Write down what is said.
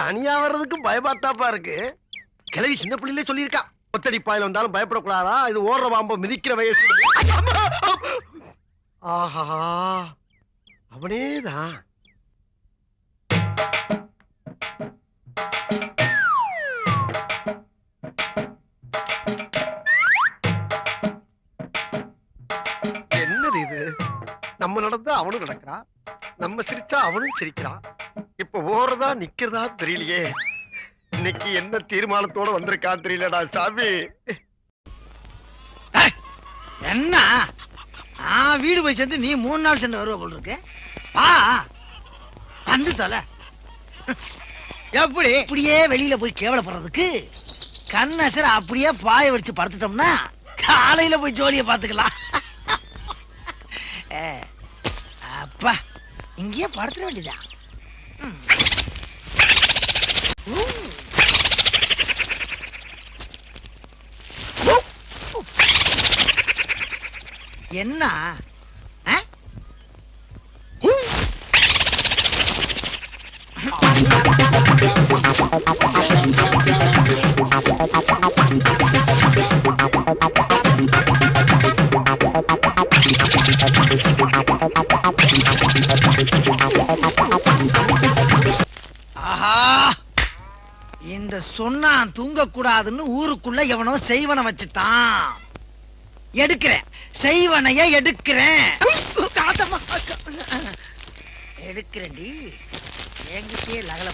தனியா வர்றதுக்கு பயமாத்தாப்பா இருக்கு. கிளவி சின்ன பிள்ளையிலே சொல்லியிருக்கா, ஒத்தடி பாயில வந்தாலும் பயப்படக்கூடாதா, இது ஓடுற பாம்ப மிதிக்கிற வயசு. ஆஹா, அவனேதான். என்னது இது? நம்ம நடந்தா அவனும் நடக்கிறான், நம்ம சிரிச்சா அவனும் சிரிக்கிறான். இப்ப ஓடுறதா நிக்கிறதா தெரியலையே. இன்னைக்கு என்ன தீர்மானத்தோட வந்திருக்கான்னு தெரியலடா சாமி. என்ன நான் வீடு போய் சேர்ந்து நீ 3 நாள் சென்று வருவ போல் இருக்கு. வந்து தொலை. எப்படி இப்படியே வெளியில போய் கேவலப்படுறதுக்கு கண்ணசர அப்படியே பாய வச்சு படுத்துட்டோம்னா காலையில போய் ஜோலியை பார்த்துக்கலாம். அப்பா இங்கேயே படுத்துட வேண்டியதா. என்ன ஆஹா, இந்த சொன்னா தூங்க கூடாதுன்னு ஊருக்குள்ள எவனோ செய்வன வச்சுட்டான். எடுக்கிறேன், செய்வனைய எடுக்கிறேன். எடுக்கிறேன்டி, என்கிட்டயே லகல